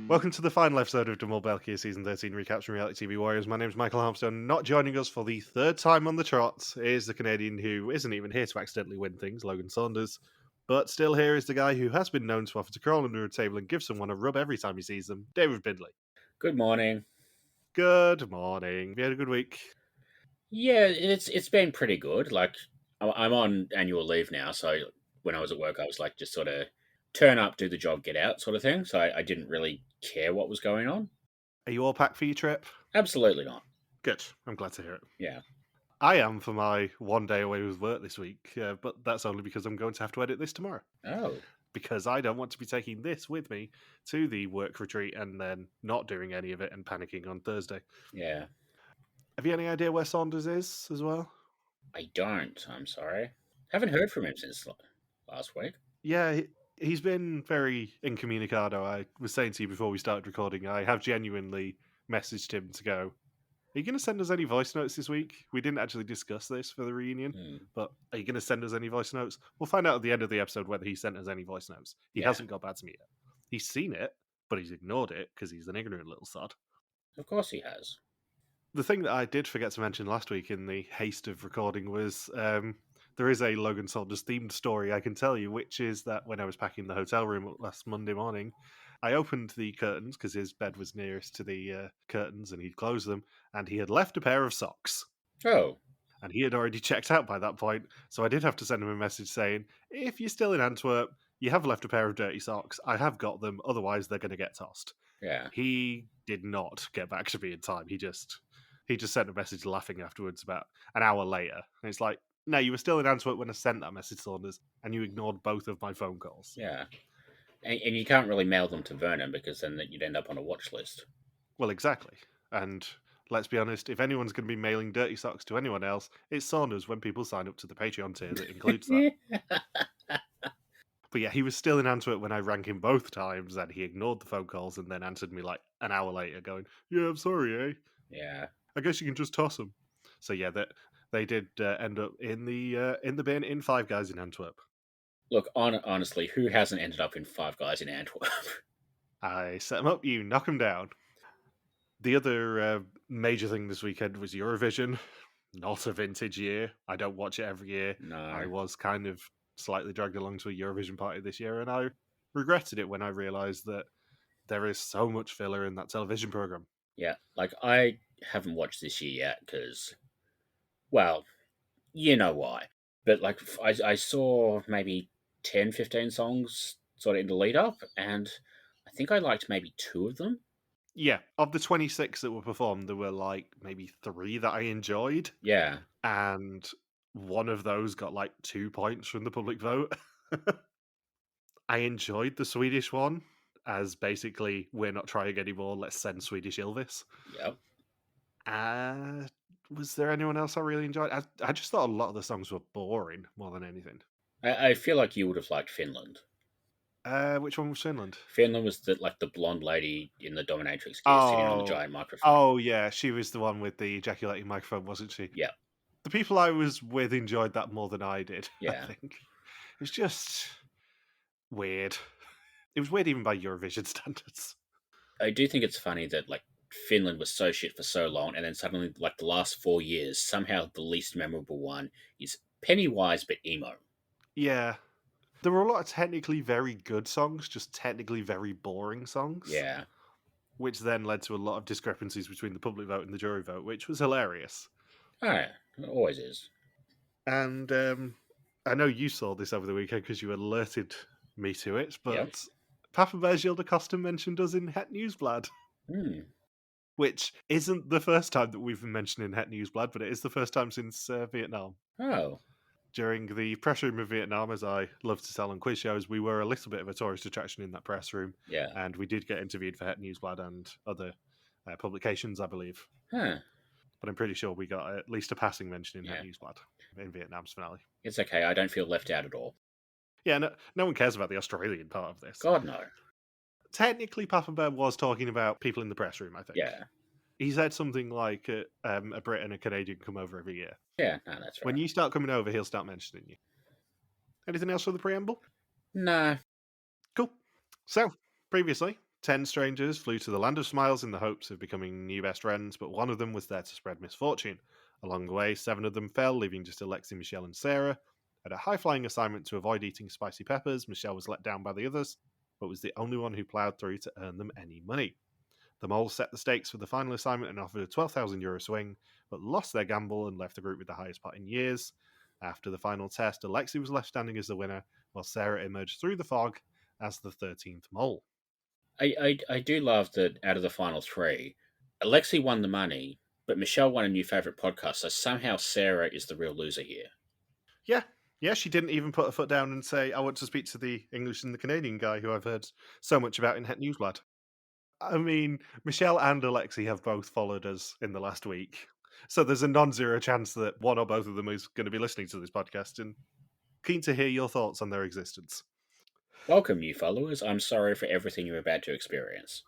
Welcome to the final episode of Mol België Season 13 Recaps from Reality TV Warriors. My name's Michael Harmstone. Not joining us for the third time on the trot is the Canadian who isn't even here to accidentally win things, Logan Saunders. But still here is the guy who has been known to offer to crawl under a table and give someone a rub every time he sees them, David Bindley. Good morning. Good morning. Have you had a good week? Yeah, it's been pretty good. Like I'm on annual leave now, so when I was at work, I was like just sort of turn up, do the job, get out, sort of thing. So I didn't really care what was going on. Are you all packed for your trip? Absolutely not. Good. I'm glad to hear it. Yeah. I am for my 1 day away with work this week, but that's only because I'm going to have to edit this tomorrow. Oh. Because I don't want to be taking this with me to the work retreat and then not doing any of it and panicking on Thursday. Yeah. Have you any idea where Saunders is as well? I don't. I'm sorry. Haven't heard from him since last week. Yeah, he's been very incommunicado. I was saying to you before we started recording, I have genuinely messaged him to go, are you going to send us any voice notes this week? We didn't actually discuss this for the reunion, but are you going to send us any voice notes? We'll find out at the end of the episode whether he sent us any voice notes. He hasn't got back to me yet. He's seen it, but he's ignored it because he's an ignorant little sod. Of course he has. The thing that I did forget to mention last week in the haste of recording was there is a Logan Saunders themed story I can tell you, which is that when I was packing the hotel room last Monday morning, I opened the curtains because his bed was nearest to the curtains and he'd closed them, and he had left a pair of socks. Oh. And he had already checked out by that point, so I did have to send him a message saying, if you're still in Antwerp, you have left a pair of dirty socks. I have got them, otherwise they're going to get tossed. Yeah. He did not get back to me in time. He just sent a message laughing afterwards about an hour later. And it's like, no, you were still in Antwerp when I sent that message, Saunders, and you ignored both of my phone calls. Yeah. And you can't really mail them to Vernon because then you'd end up on a watch list. Well, exactly. And let's be honest, if anyone's going to be mailing dirty socks to anyone else, it's Saunders when people sign up to the Patreon tier that includes that. But yeah, he was still in Antwerp when I rang him both times, and he ignored the phone calls and then answered me like an hour later going, yeah, I'm sorry, eh? Yeah. I guess you can just toss them. So yeah, they did end up in the bin in Five Guys in Antwerp. Look, honestly, who hasn't ended up in Five Guys in Antwerp? I set them up, you knock them down. The other major thing this weekend was Eurovision. Not a vintage year. I don't watch it every year. No. I was kind of slightly dragged along to a Eurovision party this year, and I regretted it when I realised that there is so much filler in that television programme. Yeah, like I haven't watched this year yet because, well, you know why. But like I saw maybe 10, 15 songs sort of in the lead up, and I think I liked maybe 2 of them. Yeah, of the 26 that were performed, there were like maybe 3 that I enjoyed. Yeah. And one of those got like 2 points from the public vote. I enjoyed the Swedish one as basically, we're not trying anymore, let's send Swedish Elvis. Yep. Was there anyone else I really enjoyed? I just thought a lot of the songs were boring more than anything. I feel like you would have liked Finland. Which one was Finland? Finland was the blonde lady in the dominatrix gear sitting on the giant microphone. Oh, yeah, she was the one with the ejaculating microphone, wasn't she? Yeah. The people I was with enjoyed that more than I did, Yeah. I think. It was just weird. It was weird even by Eurovision standards. I do think it's funny that like Finland was so shit for so long, and then suddenly, like the last 4 years, somehow the least memorable one is Pennywise but emo. Yeah. There were a lot of technically very good songs, just technically very boring songs. Yeah. Which then led to a lot of discrepancies between the public vote and the jury vote, which was hilarious. Oh, yeah. It always is. And I know you saw this over the weekend because you alerted me to it, but Yep. Papa Bear's Gilda Costa mentioned us in Het Newsblad. Which isn't the first time that we've been mentioned in Het Newsblad, but it is the first time since Vietnam. Oh. During the press room of Vietnam, as I love to tell on quiz shows, we were a little bit of a tourist attraction in that press room. Yeah. And we did get interviewed for Het Newsblad and other publications, I believe. Huh. But I'm pretty sure we got at least a passing mention in Het Newsblad in Vietnam's finale. It's okay. I don't feel left out at all. Yeah, no one cares about the Australian part of this. God, no. Technically, Papa Bear was talking about people in the press room, I think. Yeah. He said something like a Brit and a Canadian come over every year. Yeah, no, that's right. When you start coming over, he'll start mentioning you. Anything else for the preamble? No. Cool. So, previously, 10 strangers flew to the Land of Smiles in the hopes of becoming new best friends, but one of them was there to spread misfortune. Along the way, 7 of them fell, leaving just Alexi, Michelle, and Sarah. At a high flying assignment to avoid eating spicy peppers, Michelle was let down by the others, but was the only one who ploughed through to earn them any money. The moles set the stakes for the final assignment and offered a €12,000 swing, but lost their gamble and left the group with the highest pot in years. After the final test, Alexi was left standing as the winner, while Sarah emerged through the fog as the 13th mole. I do love that out of the final 3, Alexi won the money, but Michelle won a new favourite podcast, so somehow Sarah is the real loser here. Yeah, she didn't even put her foot down and say, I want to speak to the English and the Canadian guy who I've heard so much about in Het Nieuwsblad. I mean, Michelle and Alexi have both followed us in the last week. So there's a non-zero chance that one or both of them is going to be listening to this podcast, and keen to hear your thoughts on their existence. Welcome, new followers. I'm sorry for everything you're about to experience.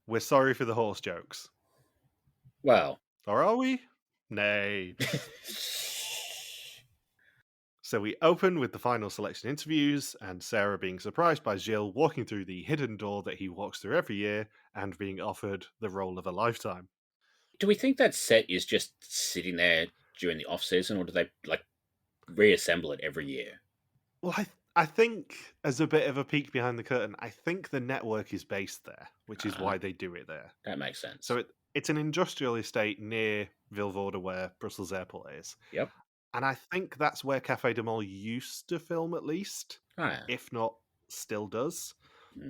We're sorry for the horse jokes. Well. Or are we? Nay. So we open with the final selection interviews, and Sarah being surprised by Gilles walking through the hidden door that he walks through every year and being offered the role of a lifetime. Do we think that set is just sitting there during the off-season, or do they reassemble it every year? Well, I think as a bit of a peek behind the curtain, I think the network is based there, which is why they do it there. That makes sense. So it's an industrial estate near Vilvoorde where Brussels Airport is. Yep. And I think that's where Café de Mol used to film, at least, if not still does.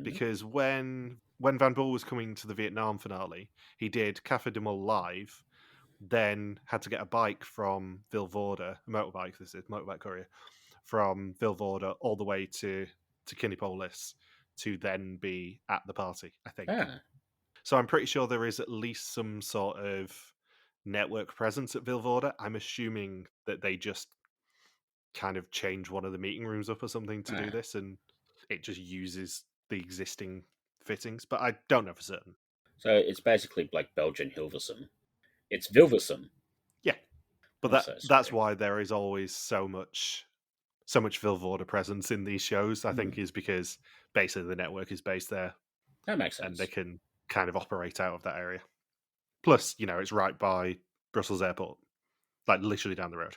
Because when Van Boel was coming to the Vietnam finale, he did Café de Mol live, then had to get a bike from Vilvoorde, a motorbike courier, from Vilvoorde all the way to Kinepolis to then be at the party, I think. So I'm pretty sure there is at least some sort of network presence at Vilvoorde. I'm assuming that they just kind of change one of the meeting rooms up or something to do this, and it just uses the existing fittings, but I don't know for certain. So it's basically like Belgian Hilversum. It's Vilversum. Yeah, but that's why there is always so much Vilvoorde presence in these shows, I think, is because basically the network is based there. That makes sense. And they can kind of operate out of that area. Plus, it's right by Brussels Airport, like literally down the road.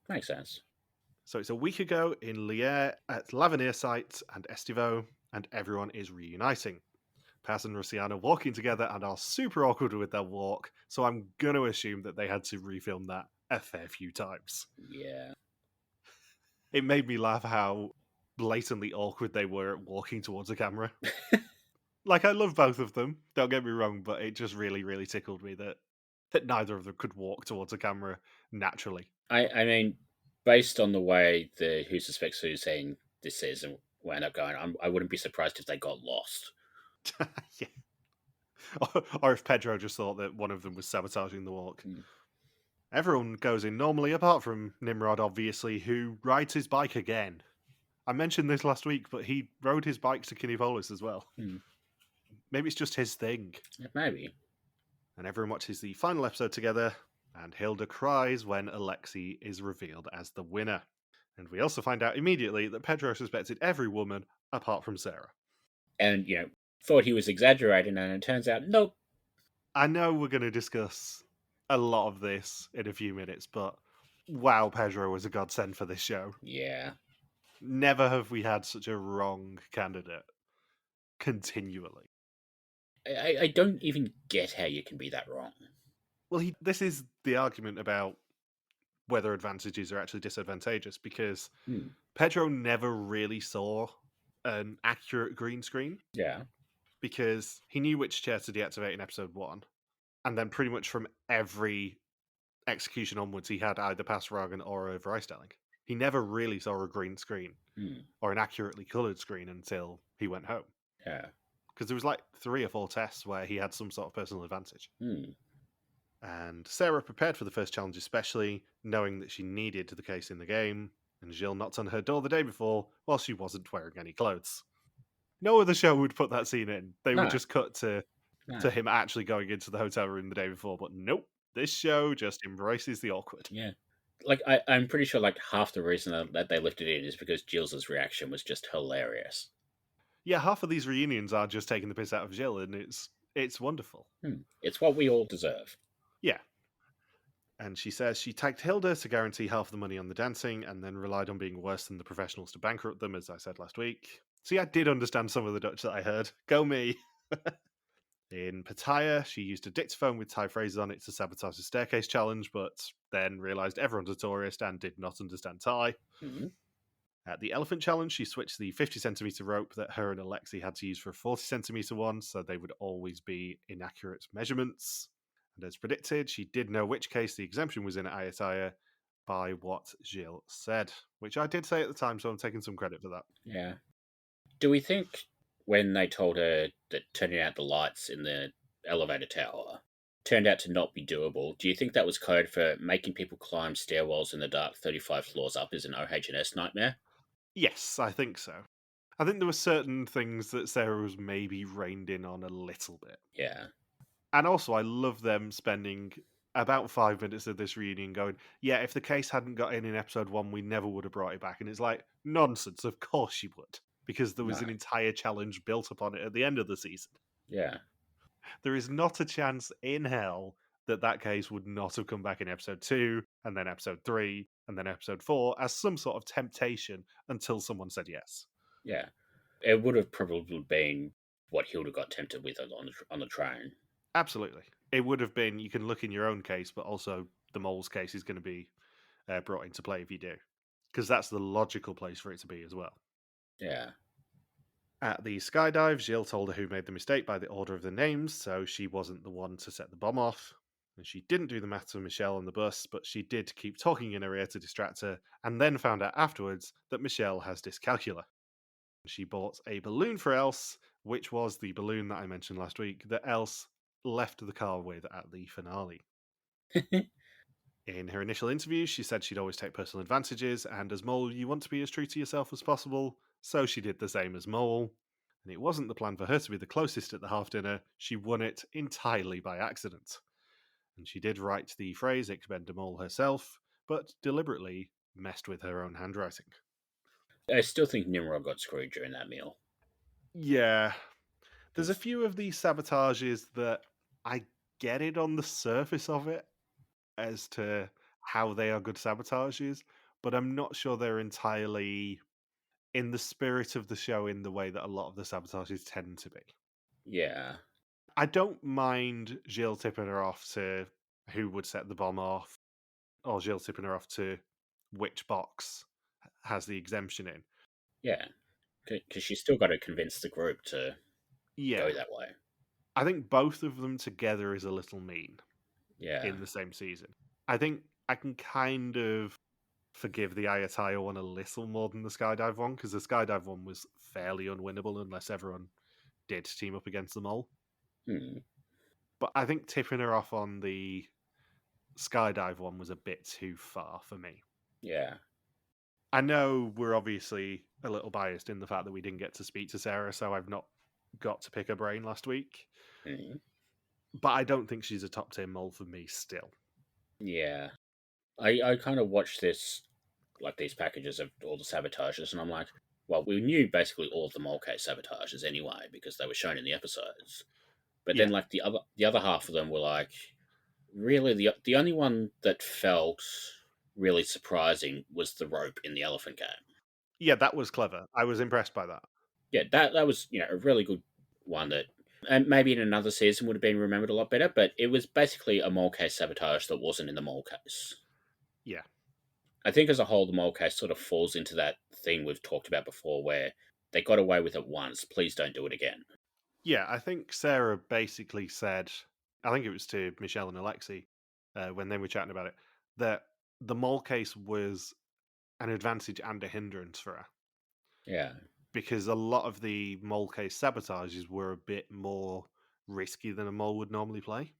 Makes sense. So it's a week ago in Lierre at L'Avenir site and Estivo, and everyone is reuniting. Paz and Luciana walking together and are super awkward with their walk, so I'm going to assume that they had to refilm that a fair few times. Yeah. It made me laugh how blatantly awkward they were at walking towards a camera. Like, I love both of them, don't get me wrong, but it just really, really tickled me that neither of them could walk towards a camera naturally. I mean, based on the way the Who Suspects Who saying this season will end up going, I wouldn't be surprised if they got lost. Yeah. Or if Pedro just thought that one of them was sabotaging the walk. Everyone goes in normally, apart from Nimrod, obviously, who rides his bike again. I mentioned this last week, but he rode his bike to Kinepolis as well. Maybe it's just his thing. Maybe. And everyone watches the final episode together, and Hilda cries when Alexi is revealed as the winner. And we also find out immediately that Pedro suspected every woman apart from Sarah. And, thought he was exaggerating, and it turns out, nope. I know we're going to discuss a lot of this in a few minutes, but wow, Pedro was a godsend for this show. Yeah. Never have we had such a wrong candidate continually. I don't even get how you can be that wrong. Well, this is the argument about whether advantages are actually disadvantageous, because Pedro never really saw an accurate green screen. Yeah. Because he knew which chair to deactivate in episode 1, and then pretty much from every execution onwards, he had either Pass Ragan or a Vrijstelling. He never really saw a green screen or an accurately coloured screen until he went home. Yeah. Because there was like 3 or 4 tests where he had some sort of personal advantage. And Sarah prepared for the first challenge especially, knowing that she needed the case in the game, and Gilles knocked on her door the day before while she wasn't wearing any clothes. No other show would put that scene in. They would just cut to him actually going into the hotel room the day before, but nope. This show just embraces the awkward. Yeah. Like, I'm pretty sure, like, half the reason that they left it in is because Gilles' reaction was just hilarious. Yeah, half of these reunions are just taking the piss out of Jill, and it's wonderful. It's what we all deserve. Yeah. And she says she tagged Hilda to guarantee half the money on the dancing and then relied on being worse than the professionals to bankrupt them, as I said last week. See, I did understand some of the Dutch that I heard. Go me! In Pattaya, she used a dictaphone with Thai phrases on it to sabotage the staircase challenge, but then realised everyone's a tourist and did not understand Thai. Mm-hmm. At the elephant challenge, she switched the 50 centimetre rope that her and Alexei had to use for a 40 centimetre one, so they would always be inaccurate measurements. And as predicted, she did know which case the exemption was in at Ayataya by what Gilles said, which I did say at the time, so I'm taking some credit for that. Yeah. Do we think when they told her that turning out the lights in the elevator tower turned out to not be doable, do you think that was code for making people climb stairwells in the dark 35 floors up is an OH&S nightmare? Yes, I think so. I think there were certain things that Sarah was maybe reined in on a little bit. Yeah. And also, I love them spending about 5 minutes of this reunion going, yeah, if the case hadn't got in episode 1, we never would have brought it back. And it's like, nonsense, of course you would. Because there was No. an entire challenge built upon it at the end of the season. Yeah. There is not a chance in hell that case would not have come back in episode 2, and then episode 3, and then episode 4 as some sort of temptation until someone said yes. Yeah. It would have probably been what Hilda got tempted with on the train. Absolutely. It would have been, you can look in your own case, but also the mole's case is going to be brought into play if you do. Because that's the logical place for it to be as well. Yeah. At the skydive, Gilles told her who made the mistake by the order of the names, so she wasn't the one to set the bomb off. And she didn't do the maths with Michelle on the bus, but she did keep talking in her ear to distract her, and then found out afterwards that Michelle has dyscalculia. She bought a balloon for Else, which was the balloon that I mentioned last week that Else left the car with at the finale. In her initial interview, she said she'd always take personal advantages, and as Mole, you want to be as true to yourself as possible, so she did the same as Mole. And it wasn't the plan for her to be the closest at the half dinner, she won it entirely by accident. And she did write the phrase Ich bin der Mole herself, but deliberately messed with her own handwriting. I still think Nimrod got screwed during that meal. Yeah. There's a few of these sabotages that I get it on the surface of it as to how they are good sabotages, but I'm not sure they're entirely in the spirit of the show in the way that a lot of the sabotages tend to be. Yeah. I don't mind Gilles tipping her off to who would set the bomb off, or Gilles tipping her off to which box has the exemption in. Yeah. Because she's still got to convince the group to Yeah. go that way. I think both of them together is a little mean Yeah. in the same season. I think I can kind of forgive the Ayataya one a little more than the skydive one, because the skydive one was fairly unwinnable unless everyone did team up against them all. But I think tipping her off on the skydive one was a bit too far for me. Yeah. I know we're obviously a little biased in the fact that we didn't get to speak to Sarah, so I've not got to pick her brain last week. But I don't think she's a top tier mole for me still. Yeah. I kind of watched this, like these packages of all the sabotages, and I'm like, well, we knew basically all of the mole case sabotages anyway because they were shown in the episodes. But then, like the other half of them were like, really the only one that felt really surprising was the rope in the elephant game. Yeah, that was clever. I was impressed by that. Yeah, that was a really good one that, and maybe in another season would have been remembered a lot better. But it was basically a mole case sabotage that wasn't in the mole case. Yeah. I think as a whole, the mole case sort of falls into that thing we've talked about before where they got away with it once. Please don't do it again. Yeah, I think Sarah basically said, I think it was to Michelle and Alexei when they were chatting about it, that the mole case was an advantage and a hindrance for her. Yeah. Because a lot of the mole case sabotages were a bit more risky than a mole would normally play.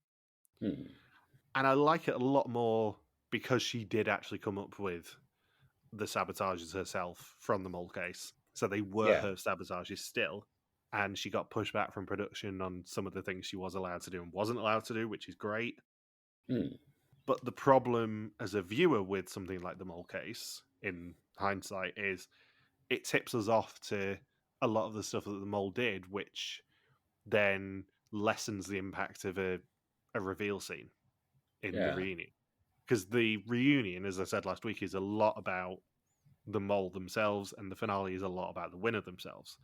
And I like it a lot more because she did actually come up with the sabotages herself from the mole case. So they were her sabotages still. And she got pushback from production on some of the things she was allowed to do and wasn't allowed to do, which is great. But the problem as a viewer with something like the mole case, in hindsight, is it tips us off to, a lot of the stuff that the mole did, which then lessens the impact of a reveal scene in the Yeah. reunion. Because the reunion, as I said last week, is a lot about the mole themselves, and the finale is a lot about the winner themselves.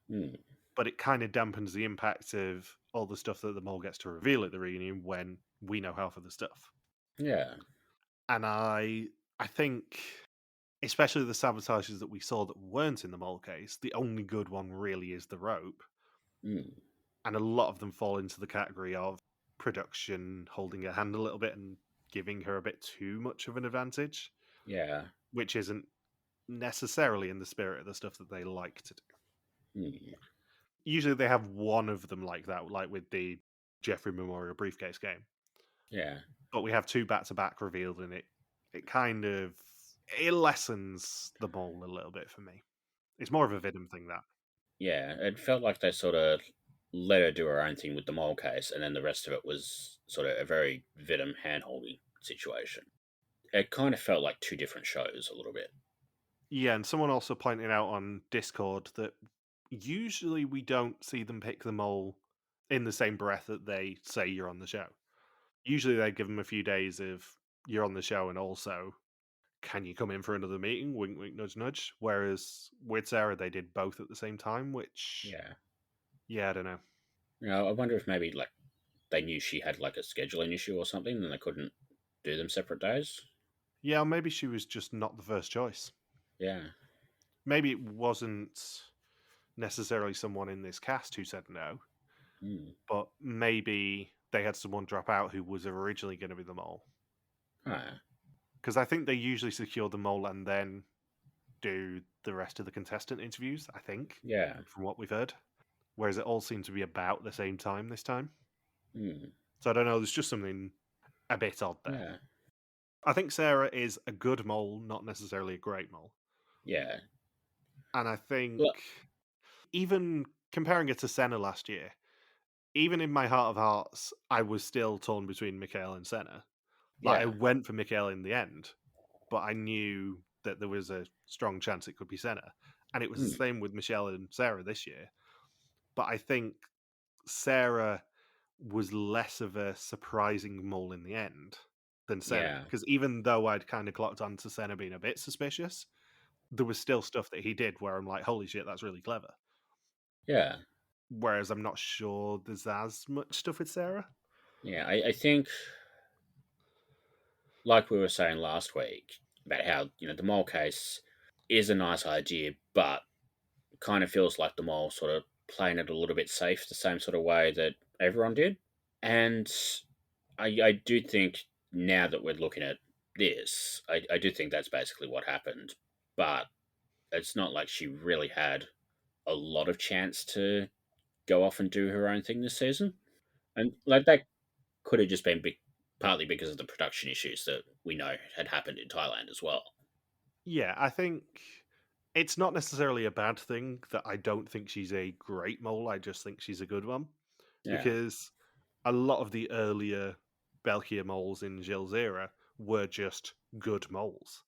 Mm. But it kind of dampens the impact of all the stuff that the mole gets to reveal at the reunion when we know half of the stuff. Yeah. And I think, especially the sabotages that we saw that weren't in the mole case, the only good one really is the rope. Mm. And a lot of them fall into the category of production holding her hand a little bit and giving her a bit too much of an advantage, Yeah. which isn't necessarily in the spirit of the stuff that they like to do. Mm. Usually they have one of them like that, like with the Jeffrey Memorial briefcase game. Yeah. But we have two back-to-back revealed, and it kind of it lessens the mole a little bit for me. It's more of a Vidum thing, that. Yeah. It felt like they sort of let her do her own thing with the mole case, and then the rest of it was sort of a very Vidum hand-holding situation. It kind of felt like two different shows a little bit. Yeah, and someone also pointed out on Discord that usually we don't see them pick the mole in the same breath that they say you're on the show. Usually they give them a few days of you're on the show and also can you come in for another meeting? Wink, wink, nudge, nudge. Whereas with Sarah, they did both at the same time, which, Yeah. yeah, I don't know. I wonder if maybe like they knew she had like a scheduling issue or something, and they couldn't do them separate days. Yeah, or maybe she was just not the first choice. Yeah. Maybe it wasn't necessarily someone in this cast who said no, Mm. but maybe they had someone drop out who was originally going to be the mole. Ah. Because I think they usually secure the mole and then do the rest of the contestant interviews, I think, Yeah. from what we've heard. Whereas it all seemed to be about the same time this time. Mm. So I don't know, there's just something a bit odd there. Yeah. I think Sarah is a good mole, not necessarily a great mole. Yeah. And I think, Well, even comparing it to Senna last year, even in my heart of hearts, I was still torn between Mikhail and Senna. Like, I yeah. went for Mikhail in the end, but I knew that there was a strong chance it could be Senna. And it was the Mm. same with Michelle and Sarah this year. But I think Sarah was less of a surprising mole in the end than Senna. Yeah. Because even though I'd kind of clocked on to Senna being a bit suspicious, there was still stuff that he did where I'm like, holy shit, that's really clever. Yeah. Whereas I'm not sure there's as much stuff with Sarah. Yeah. I think, like we were saying last week, about how, the mole case is a nice idea, but kind of feels like the mole sort of playing it a little bit safe, the same sort of way that everyone did. And I do think now that we're looking at this, I do think that's basically what happened. But it's not like she really had a lot of chance to go off and do her own thing this season. And like that could have just been partly because of the production issues that we know had happened in Thailand as well. Yeah, I think it's not necessarily a bad thing that I don't think she's a great mole. I just think she's a good one. Yeah. Because a lot of the earlier Belkia moles in Gilles' era were just good moles.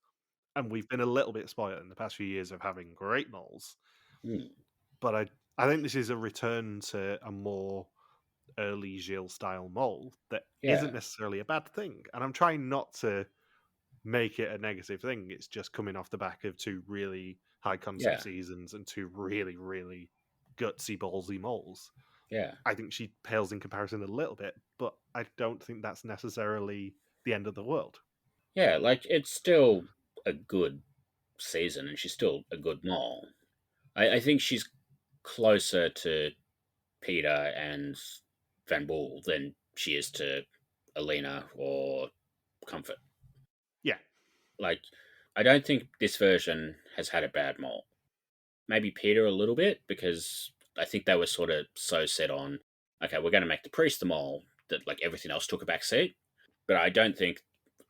And we've been a little bit spoiled in the past few years of having great moles. Mm. But I think this is a return to a more early Gilles style mole that isn't Yeah. necessarily a bad thing. And I'm trying not to make it a negative thing. It's just coming off the back of two really high concept Yeah. seasons and two really, really gutsy, ballsy moles. Yeah. I think she pales in comparison a little bit, but I don't think that's necessarily the end of the world. Yeah. Like it's still a good season and she's still a good mole. I think she's closer to Peter and Van Boel than she is to Alina or Comfort. Yeah. Like, I don't think this version has had a bad mole. Maybe Peter a little bit, because I think they were sort of so set on, okay, we're going to make the priest the mole, that like everything else took a back seat. But I don't think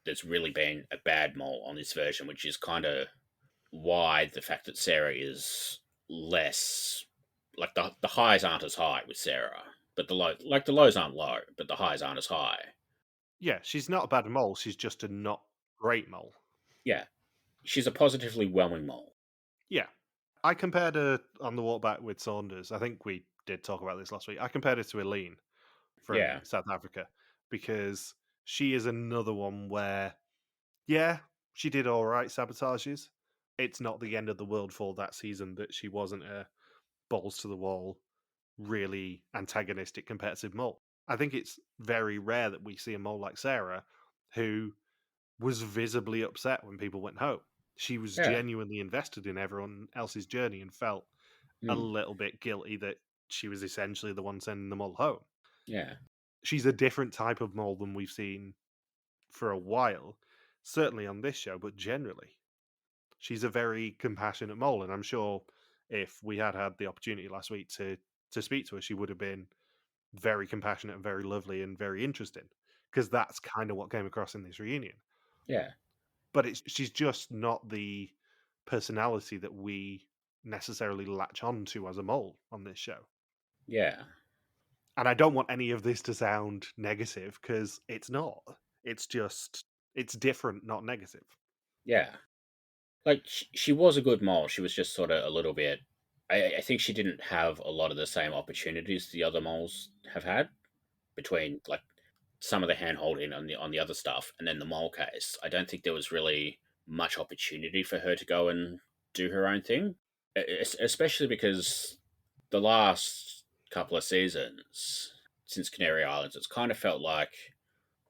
there's really been a bad mole on this version, which is kind of why the fact that Sarah is less, like the highs aren't as high with Sarah, but the lows aren't low, but the highs aren't as high. Yeah, she's not a bad mole, she's just a not great mole. Yeah, she's a positively whelming mole. Yeah. I compared her on the walk back with Saunders. I think we did talk about this last week. I compared her to Eileen from Yeah, South Africa because she is another one where, yeah, she did all right sabotages. It's not the end of the world for that season that she wasn't a balls to the wall, really antagonistic competitive mole. I think it's very rare that we see a mole like Sarah who was visibly upset when people went home. She was yeah, genuinely invested in everyone else's journey and felt a mm, little bit guilty that she was essentially the one sending them all home. yeah, She's a different type of mole than we've seen for a while, certainly on this show, but generally. She's a very compassionate mole, and I'm sure if we had had the opportunity last week to speak to her, she would have been very compassionate and very lovely and very interesting because that's kind of what came across in this reunion. yeah, But she's just not the personality that we necessarily latch on to as a mole on this show. yeah, And I don't want any of this to sound negative because it's not. It's just it's different, not negative. yeah. Like she was a good mole. She was just sort of a little bit. I think she didn't have a lot of the same opportunities the other moles have had between like some of the hand holding on the other stuff and then the mole case. I don't think there was really much opportunity for her to go and do her own thing, especially because the last couple of seasons since Canary Islands, it's kind of felt like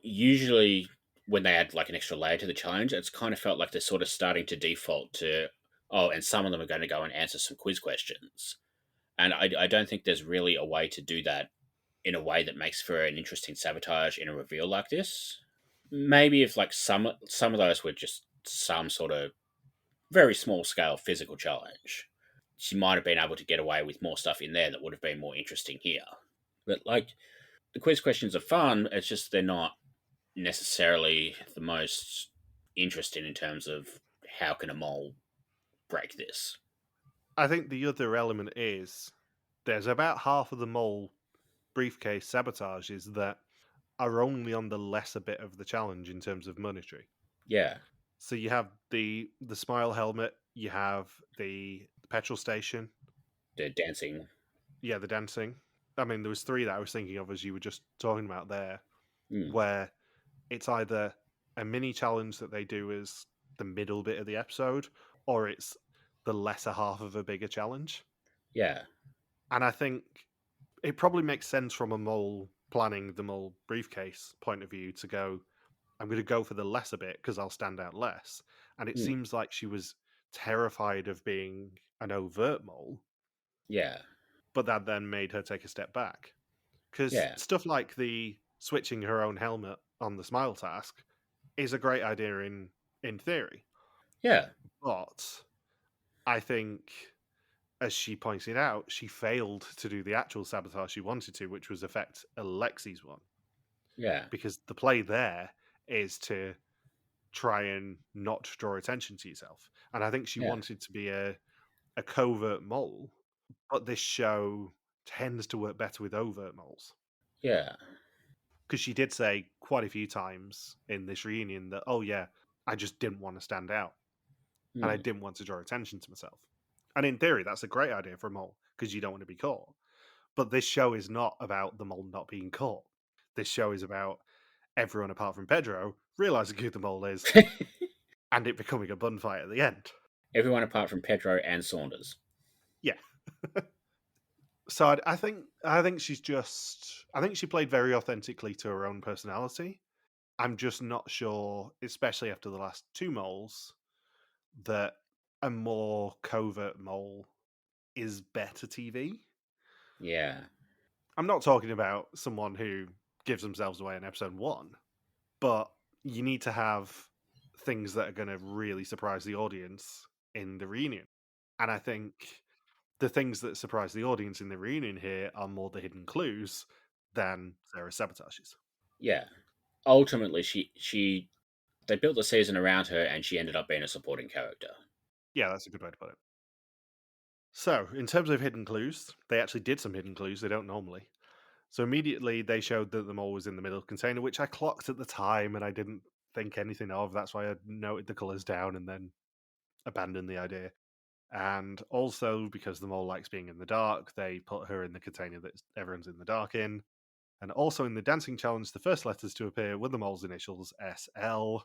usually when they add like an extra layer to the challenge, it's kind of felt like they're sort of starting to default to, oh, and some of them are going to go and answer some quiz questions. And I don't think there's really a way to do that in a way that makes for an interesting sabotage in a reveal like this. Maybe if like some of those were just some sort of very small scale physical challenge, she might have been able to get away with more stuff in there that would have been more interesting here. But like the quiz questions are fun, it's just they're not necessarily the most interesting in terms of how can a mole break this. I think the other element is there's about half of the mole briefcase sabotages that are only on the lesser bit of the challenge in terms of monetary. Yeah, So you have the smile helmet, you have the petrol station, the dancing. yeah, the dancing. I mean, there was three that I was thinking of as you were just talking about there, Mm, where it's either a mini challenge that they do as the middle bit of the episode, or it's the lesser half of a bigger challenge. yeah, And I think it probably makes sense from a mole planning the mole briefcase point of view to go, I'm going to go for the lesser bit because I'll stand out less. And it mm, seems like she was terrified of being an overt mole, yeah, but that then made her take a step back. Because yeah, stuff like the switching her own helmet on the smile task is a great idea in theory. yeah, But I think, as she pointed out, she failed to do the actual sabotage she wanted to, which was affect Alexi's one. yeah, Because the play there is to try and not draw attention to yourself. And I think she yeah, wanted to be a covert mole, but this show tends to work better with overt moles. yeah, Because she did say quite a few times in this reunion that, oh, yeah, I just didn't want to stand out and I mm, didn't want to draw attention to myself. And in theory, that's a great idea for a mole because you don't want to be caught. But this show is not about the mole not being caught. This show is about everyone apart from Pedro realizing who the mole is and it becoming a bun fight at the end. everyone apart from Pedro and Saunders. Yeah. So I think I think she played very authentically to her own personality. I'm just not sure, especially after the last two moles, that a more covert mole is better TV. Yeah, I'm not talking about someone who gives themselves away in episode one, but you need to have things that are going to really surprise the audience in the reunion. And I think the things that surprise the audience in the reunion here are more the hidden clues than Sarah's sabotages. yeah. Ultimately, she they built the season around her, and she ended up being a supporting character. Yeah, that's a good way to put it. So, in terms of hidden clues, they actually did some hidden clues they don't normally. So immediately they showed that the mole was in the middle container, which I clocked at the time and I didn't think anything of. That's why I noted the colours down and then abandoned the idea. And also, because the mole likes being in the dark, they put her in the container that everyone's in the dark in. And also in the dancing challenge, the first letters to appear were the mole's initials, SL.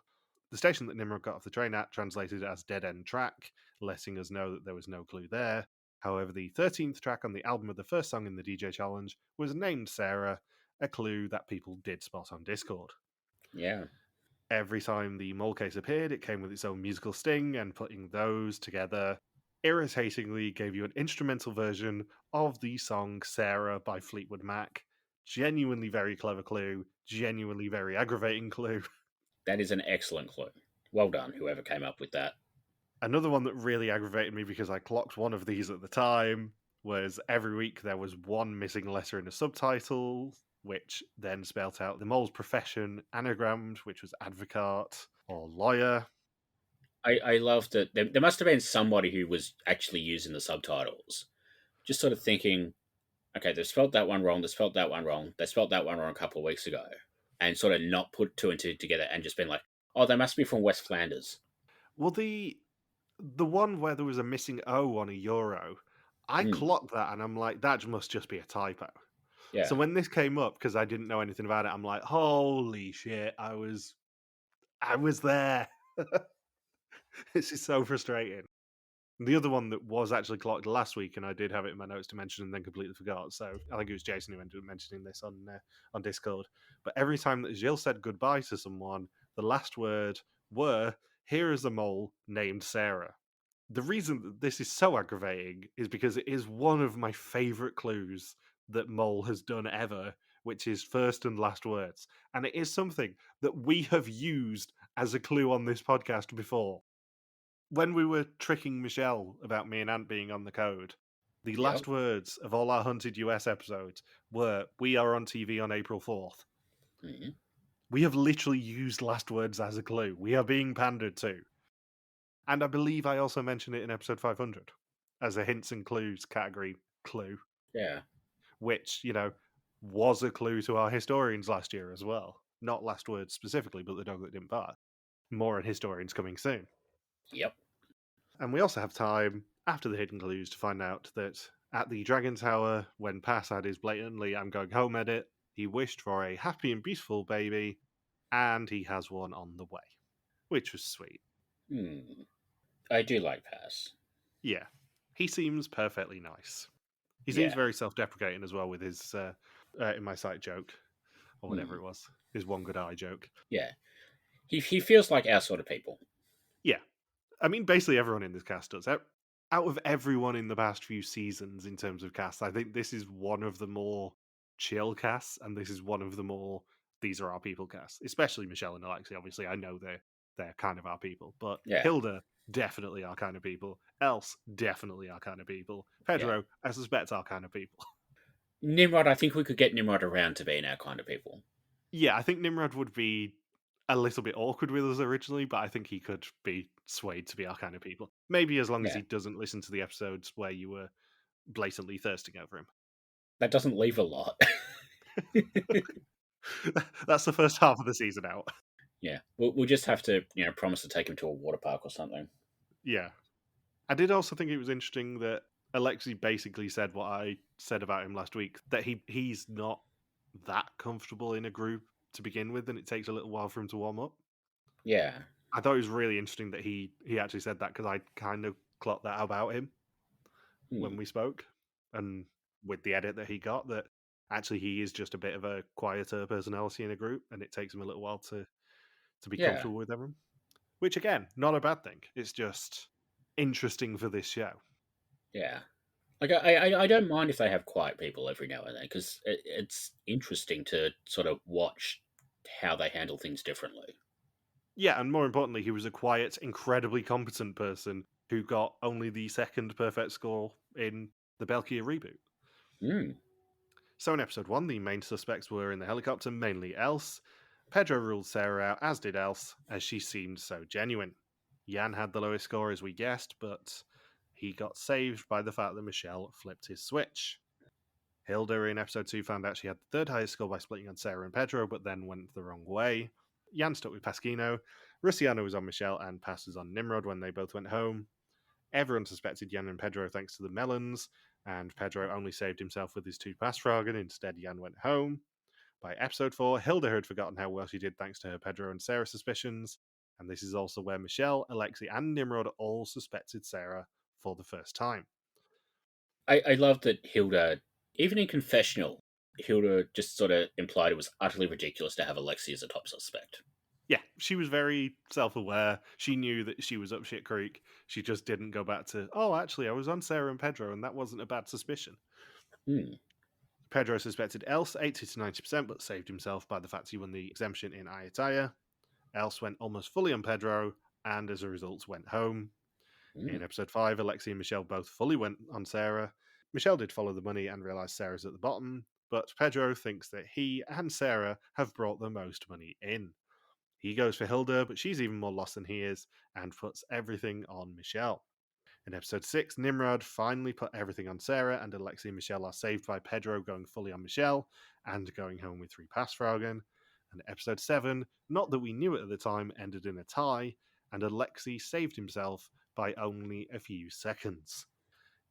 The station that Nimrod got off the train at translated as Dead End Track, letting us know that there was no clue there. However, the 13th track on the album of the first song in the DJ challenge was named Sarah, a clue that people did spot on Discord. Yeah. Every time the mole case appeared, it came with its own musical sting, and putting those together irritatingly gave you an instrumental version of the song Sarah by Fleetwood Mac. Genuinely very clever clue, genuinely very aggravating clue. That is an excellent clue. Well done, whoever came up with that. Another one that really aggravated me because I clocked one of these at the time was every week there was one missing letter in a subtitle, which then spelt out the mole's profession anagrammed, which was advocate or lawyer. I love that there must have been somebody who was actually using the subtitles, just sort of thinking, okay, they spelled that one wrong, they spelled that one wrong, they spelled that one wrong a couple of weeks ago, and sort of not put two and two together and just been like, oh, they must be from West Flanders. Well, the one where there was a missing O on a euro, I clocked that and I'm like, that must just be a typo. Yeah. So when this came up, because I didn't know anything about it, I'm like, holy shit, I was there. This is so frustrating. The other one that was actually clocked last week, and I did have it in my notes to mention and then completely forgot. So I think it was Jason who ended up mentioning this on Discord. But every time that Gilles said goodbye to someone, the last word were, "Here is a mole named Sarah." The reason that this is so aggravating is because it is one of my favourite clues that Mole has done ever, which is first and last words. And it is something that we have used as a clue on this podcast before. When we were tricking Michelle about me and Ant being on the code, the last words of all our Hunted US episodes were, "We are on TV on April 4th. Mm-hmm. We have literally used last words as a clue. We are being pandered to. And I believe I also mentioned it in episode 500 as a hints and clues category clue. Yeah. Which, was a clue to our historians last year as well. Not last words specifically, but the dog that didn't bark. More on historians coming soon. Yep. And we also have time after the hidden clues to find out that at the Dragon Tower, when Pass had his blatantly "I'm going home" edit, he wished for a happy and beautiful baby, and he has one on the way, which was sweet. I do like Pass. Yeah, he seems perfectly nice. He seems very self-deprecating as well with his in my sight joke, or whatever it was, his one good eye joke. Yeah, he feels like our sort of people. Yeah, I mean, basically everyone in this cast does. Out of everyone in the past few seasons in terms of cast, I think this is one of the more chill casts, and this is one of the more "these are our people" casts. Especially Michelle and Alexi. Obviously, I know they're kind of our people, but Hilda definitely our kind of people. Else definitely our kind of people. Pedro, I suspect our kind of people. Nimrod, I think we could get Nimrod around to being our kind of people. Yeah, I think Nimrod would be a little bit awkward with us originally, but I think he could be swayed to be our kind of people. Maybe as long as he doesn't listen to the episodes where you were blatantly thirsting over him. That doesn't leave a lot. That's the first half of the season out. Yeah, we'll just have to, promise to take him to a water park or something. Yeah. I did also think it was interesting that Alexi basically said what I said about him last week, that he's not that comfortable in a group to begin with, and it takes a little while for him to warm up. Yeah. I thought it was really interesting that he actually said that, because I kind of clocked that about him when we spoke, and with the edit that he got, that actually he is just a bit of a quieter personality in a group, and it takes him a little while to be comfortable with everyone. Which, again, not a bad thing. It's just interesting for this show. Yeah. Like, I don't mind if they have quiet people every now and then, because it's interesting to sort of watch how they handle things differently. Yeah, and more importantly, he was a quiet, incredibly competent person who got only the second perfect score in the België reboot. So in episode 1, the main suspects were in the helicopter, mainly Else. Pedro ruled Sarah out, as did Else, as she seemed so genuine. Jan had the lowest score, as we guessed, but he got saved by the fact that Michelle flipped his switch. Hilda in episode 2 found out she had the third highest score by splitting on Sarah and Pedro, but then went the wrong way. Jan stuck with Pasquino. Russiano was on Michelle, and Pass was on Nimrod when they both went home. Everyone suspected Jan and Pedro thanks to the melons, and Pedro only saved himself with his 2 Passfragen. Instead, Jan went home. By episode 4, Hilda had forgotten how well she did thanks to her Pedro and Sarah suspicions, and this is also where Michelle, Alexei, and Nimrod all suspected Sarah for the first time. I love that Hilda, even in confessional, Hilda just sort of implied it was utterly ridiculous to have Alexei as a top suspect. Yeah, she was very self-aware. She knew that she was up shit creek. She just didn't go back to, oh, actually, I was on Sarah and Pedro, and that wasn't a bad suspicion. Pedro suspected Else 80 to 90%, but saved himself by the fact he won the exemption in Ayutthaya. Else went almost fully on Pedro, and as a result, went home. In episode 5, Alexei and Michelle both fully went on Sarah. Michelle did follow the money and realised Sarah's at the bottom, but Pedro thinks that he and Sarah have brought the most money in. He goes for Hilda, but she's even more lost than he is, and puts everything on Michelle. In episode 6, Nimrod finally put everything on Sarah, and Alexei and Michelle are saved by Pedro going fully on Michelle and going home with 3 Passfragen. And episode 7, not that we knew it at the time, ended in a tie, and Alexei saved himself by only a few seconds.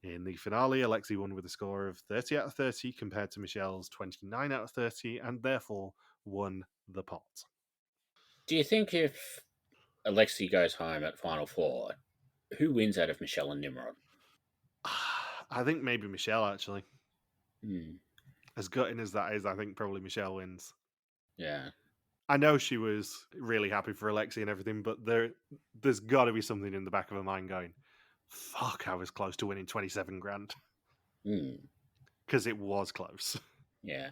In the finale, Alexei won with a score of 30 out of 30 compared to Michelle's 29 out of 30, and therefore won the pot. Do you think if Alexei goes home at Final Four, who wins out of Michelle and Nimrod? I think maybe Michelle, actually. Hmm. As gutting as that is, I think probably Michelle wins. Yeah. I know she was really happy for Alexei and everything, but there's got to be something in the back of her mind going, fuck, I was close to winning 27 grand. Because it was close. Yeah.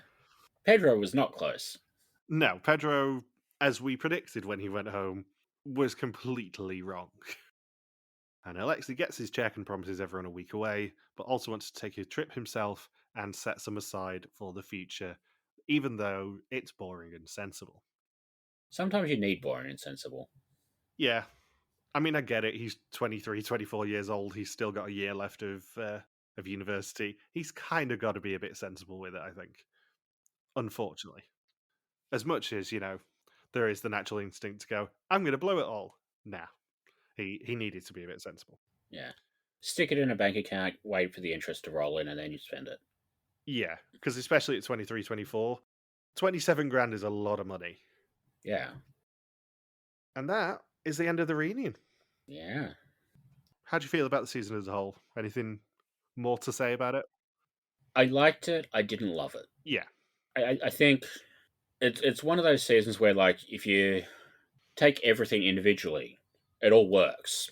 Pedro was not close. No, Pedro, as we predicted when he went home, was completely wrong. And Alexei gets his check and promises everyone a week away, but also wants to take a trip himself and set some aside for the future, even though it's boring and sensible. Sometimes you need boring and sensible. Yeah. I mean, I get it. He's 23, 24 years old. He's still got a year left of university. He's kind of got to be a bit sensible with it, I think. Unfortunately. As much as, there is the natural instinct to go, I'm going to blow it all. Nah. He needed to be a bit sensible. Yeah. Stick it in a bank account, wait for the interest to roll in, and then you spend it. Yeah, because especially at 23, 24, 27 grand is a lot of money. Yeah. And that is the end of the reunion. Yeah. How do you feel about the season as a whole? Anything more to say about it? I liked it. I didn't love it. Yeah. I think it's one of those seasons where, like, if you take everything individually, it all works.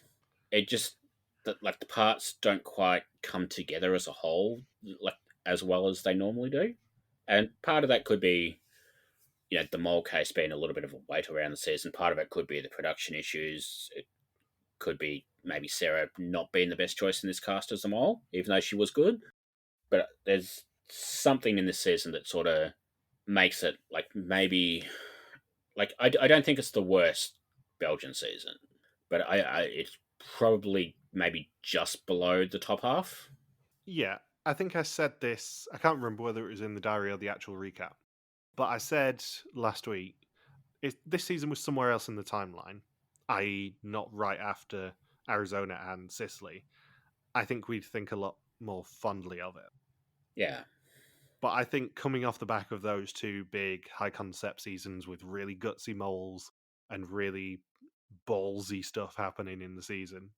It just that like the parts don't quite come together as a whole, like as well as they normally do. And part of that could be, the Mole case being a little bit of a weight around the season. Part of it could be the production issues. It could be maybe Sarah not being the best choice in this cast as the Mole, even though she was good. But there's something in this season that sort of makes it like maybe like I don't think it's the worst Belgian season, but I it's probably maybe just below the top half. Yeah. I think I said this, I can't remember whether it was in the diary or the actual recap, but I said last week, this season was somewhere else in the timeline, i.e., not right after Arizona and Sicily. I think we'd think a lot more fondly of it. Yeah. But I think coming off the back of those 2 big high concept seasons with really gutsy moles and really ballsy stuff happening in the season,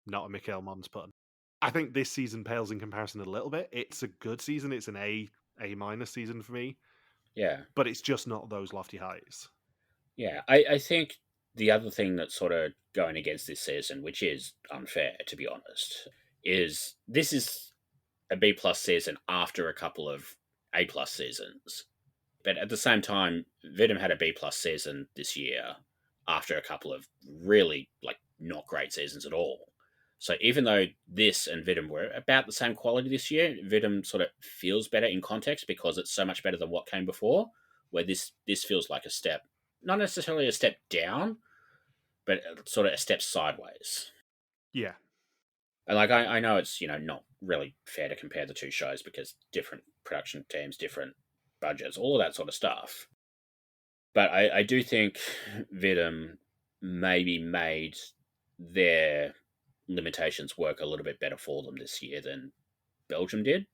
not a Mikhail Mons pun, I think this season pales in comparison a little bit. It's a good season. It's an A minus season for me. Yeah. But it's just not those lofty heights. Yeah. I think the other thing that's sort of going against this season, which is unfair to be honest, is this is a B plus season after a couple of A plus seasons. But at the same time, Vidum had a B plus season this year after a couple of really like not great seasons at all. So even though this and Vidum were about the same quality this year, Vidum sort of feels better in context because it's so much better than what came before. Where this feels like a step, not necessarily a step down, but sort of a step sideways. Yeah. And like I know it's not really fair to compare the 2 shows because different production teams, different budgets, all of that sort of stuff. But I do think Vidum maybe made their limitations work a little bit better for them this year than Belgium did.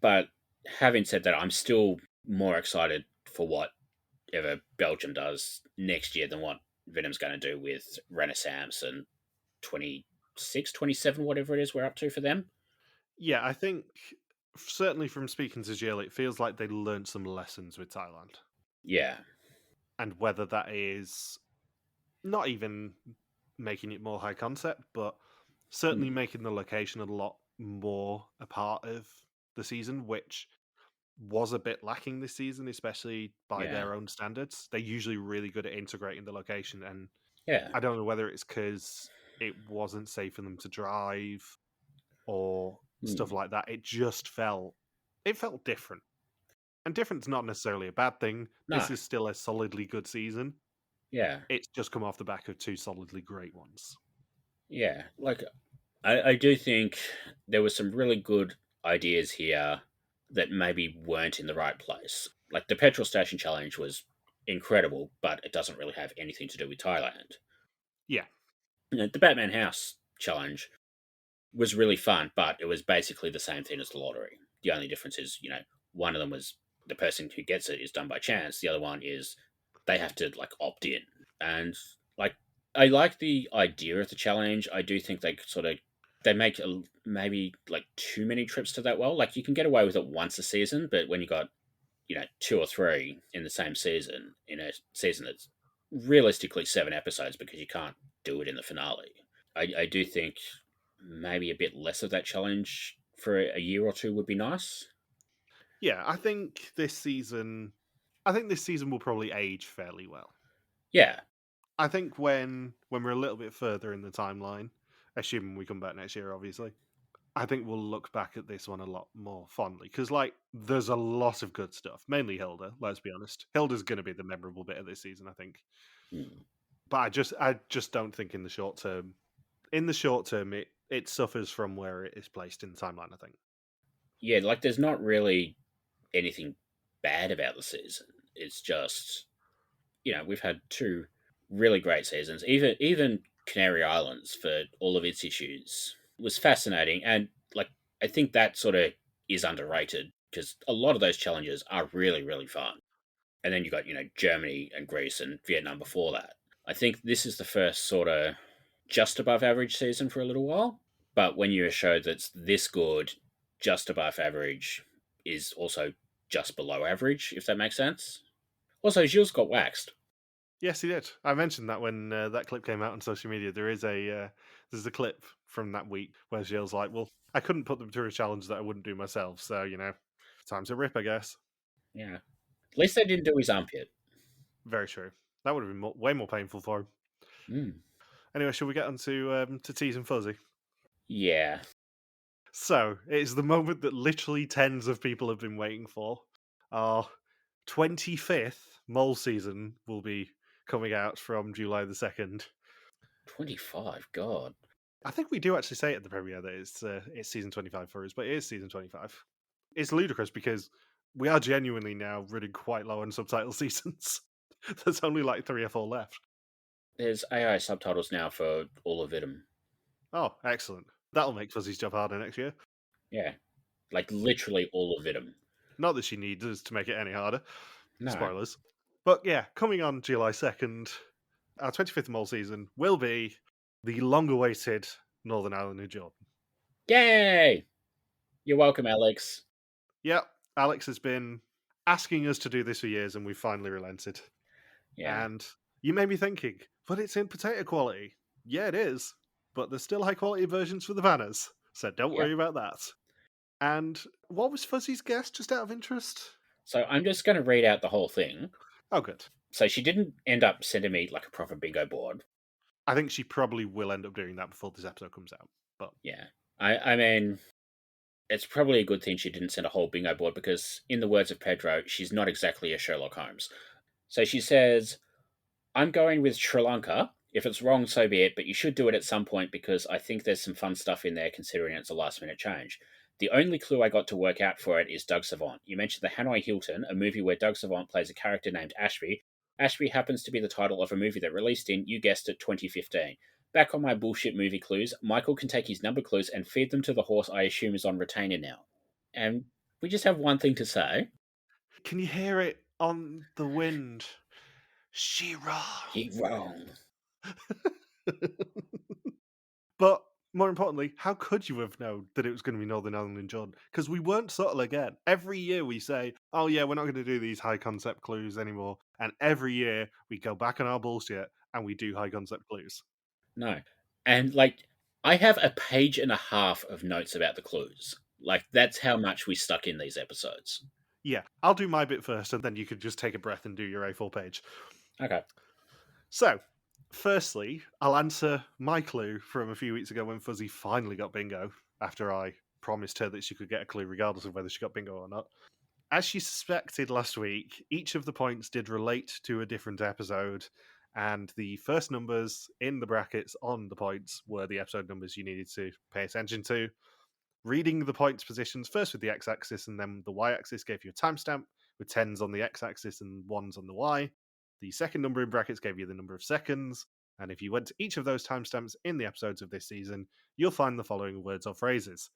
But having said that, I'm still more excited for whatever Belgium does next year than what Venom's going to do with Renaissance and 26, 27, whatever it is we're up to for them. Yeah, I think certainly from speaking to Jill, it feels like they learned some lessons with Thailand. Yeah. And whether that is not even making it more high concept, but certainly Hmm. making the location a lot more a part of the season, which was a bit lacking this season, especially by Yeah. their own standards. They're usually really good at integrating the location, and Yeah. I don't know whether it's because it wasn't safe for them to drive or stuff Hmm. like that. It felt different. And different's not necessarily a bad thing. No. This is still a solidly good season. Yeah. It's just come off the back of two solidly great ones. Yeah. Like, I do think there were some really good ideas here that maybe weren't in the right place. Like the petrol station challenge was incredible, but it doesn't really have anything to do with Thailand. Yeah. The Batman House challenge was really fun, but it was basically the same thing as the lottery. The only difference is, one of them was the person who gets it is done by chance. The other one is they have to like opt in. And like I like the idea of the challenge. I do think they make maybe like too many trips to that well. Like you can get away with it once a season, but when you got two or three in the same season in a season that's realistically 7 episodes because you can't do it in the finale. I do think maybe a bit less of that challenge for a year or two would be nice. Yeah, I think this season will probably age fairly well. Yeah. I think when we're a little bit further in the timeline, assuming we come back next year, obviously, I think we'll look back at this one a lot more fondly because, like, there's a lot of good stuff. Mainly Hilda. Let's be honest. Hilda's going to be the memorable bit of this season, I think. Hmm. But I just don't think in the short term. In the short term, it suffers from where it is placed in the timeline. I think. Yeah, like there's not really anything bad about the season. It's just, we've had two really great seasons. Even Canary Islands, for all of its issues, was fascinating, and like I think that sort of is underrated because a lot of those challenges are really really fun. And then you got Germany and Greece and Vietnam before that. I think this is the first sort of just above average season for a little while. But when you're a show that's this good, just above average is also just below average, if that makes sense. Also, Gilles got waxed. Yes, he did. I mentioned that when that clip came out on social media. There's a clip from that week where Jill's like, "Well, I couldn't put them through a challenge that I wouldn't do myself, so time's a rip, I guess." Yeah. At least they didn't do his armpit. Very true. That would have been way more painful for him. Mm. Anyway, shall we get on to Tease and Fuzzy? Yeah. So it's the moment that literally tens of people have been waiting for. Our 25th Mole season will be coming out from July the 2nd. 25, God. I think we do actually say at the premiere that it's season 25 for us, but it is season 25. It's ludicrous because we are genuinely now running quite low on subtitle seasons. There's only like 3 or 4 left. There's AI subtitles now for all of it. Oh, excellent. That'll make Fuzzy's job harder next year. Yeah. Like literally all of it. Not that she needs us to make it any harder. No. Spoilers. But yeah, coming on July 2nd, our 25th Mole season will be the long-awaited Northern Ireland New Jordan. Yay! You're welcome, Alex. Yep, Alex has been asking us to do this for years, and we've finally relented. Yeah. And you may be thinking, but it's in potato quality. Yeah, it is. But there's still high-quality versions for the banners, so don't Yeah. worry about that. And what was Fuzzy's guess, just out of interest? So I'm just going to read out the whole thing. Oh, good. So she didn't end up sending me like a proper bingo board. I think she probably will end up doing that before this episode comes out. But Yeah. I mean, it's probably a good thing she didn't send a whole bingo board because, in the words of Pedro, she's not exactly a Sherlock Holmes. So she says, I'm going with Sri Lanka. If it's wrong, so be it, but you should do it at some point because I think there's some fun stuff in there considering it's a last minute change. The only clue I got to work out for it is Doug Savant. You mentioned the Hanoi Hilton, a movie where Doug Savant plays a character named Ashby. Ashby happens to be the title of a movie that released in, you guessed it, 2015. Back on my bullshit movie clues, Michael can take his number clues and feed them to the horse I assume is on retainer now. And we just have one thing to say. Can you hear it on the wind? She-Ra. He wrong. But more importantly, how could you have known that it was going to be Northern Ireland and Jordan? Because we weren't subtle again. Every year we say, oh yeah, we're not going to do these high concept clues anymore. And every year we go back on our bullshit and we do high concept clues. No. And like, I have a page and a half of notes about the clues. Like, that's how much we stuck in these episodes. Yeah, I'll do my bit first and then you could just take a breath and do your A4 page. Okay. So, firstly, I'll answer my clue from a few weeks ago when Fuzzy finally got bingo after I promised her that she could get a clue regardless of whether she got bingo or not. As she suspected last week, each of the points did relate to a different episode, and the first numbers in the brackets on the points were the episode numbers you needed to pay attention to. Reading the points positions first with the x-axis and then the y-axis gave you a timestamp with 10s on the x-axis and 1s on the y. The second number in brackets gave you the number of seconds, and if you went to each of those timestamps in the episodes of this season, you'll find the following words or phrases: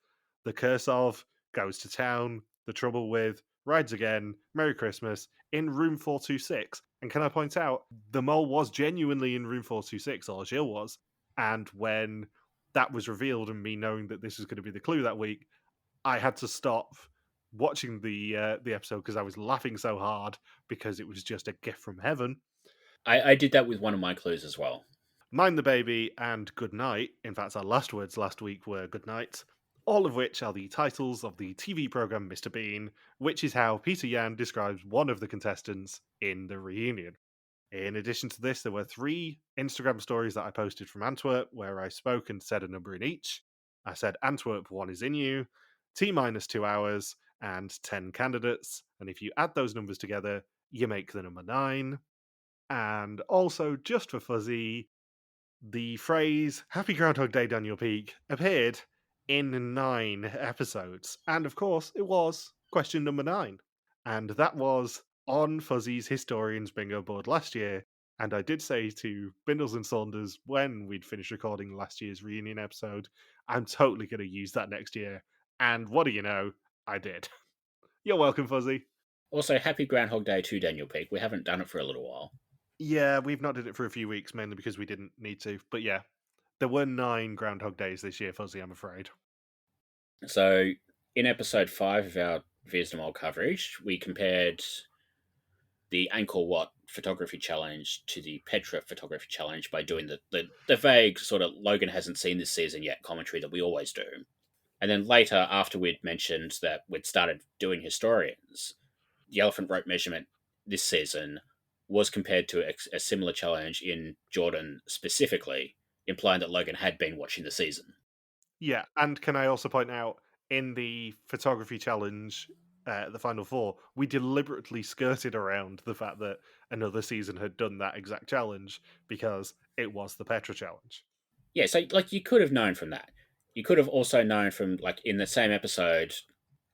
the curse of, goes to town, the trouble with, rides again, Merry Christmas, in room 426. And can I point out, the mole was genuinely in room 426, or Jill was, and when that was revealed and me knowing that this was going to be the clue that week, I had to stop watching the episode because I was laughing so hard because it was just a gift from heaven. I did that with one of my clues as well. Mind the Baby and Good Night, in fact, our last words last week were Good Night, all of which are the titles of the TV program Mr. Bean, which is how Peter Yan describes one of the contestants in the reunion. In addition to this, there were 3 Instagram stories that I posted from Antwerp where I spoke and said a number in each. I said Antwerp 1 is in you, T minus 2 hours, and 10 candidates. And if you add those numbers together, you make the number 9. And also, just for Fuzzy, the phrase Happy Groundhog Day, Daniel Peak appeared in 9 episodes. And of course, it was question number 9. And that was on Fuzzy's Historians Bingo board last year. And I did say to Bindles and Saunders when we'd finished recording last year's reunion episode, I'm totally going to use that next year. And what do you know? I did. You're welcome, Fuzzy. Also, happy Groundhog Day to Daniel Peak. We haven't done it for a little while. Yeah, we've not did it for a few weeks, mainly because we didn't need to. But yeah, there were 9 Groundhog Days this year, Fuzzy, I'm afraid. So, in episode 5 of our Vietnam coverage, we compared the Angkor Wat photography challenge to the Petra photography challenge by doing the vague sort of Logan hasn't seen this season yet commentary that we always do. And then later, after we'd mentioned that we'd started doing historians, the elephant rope measurement this season was compared to a similar challenge in Jordan specifically, implying that Logan had been watching the season. Yeah, and can I also point out, in the photography challenge, the final 4, we deliberately skirted around the fact that another season had done that exact challenge because it was the Petra challenge. Yeah, so like you could have known from that. You could have also known from like in the same episode,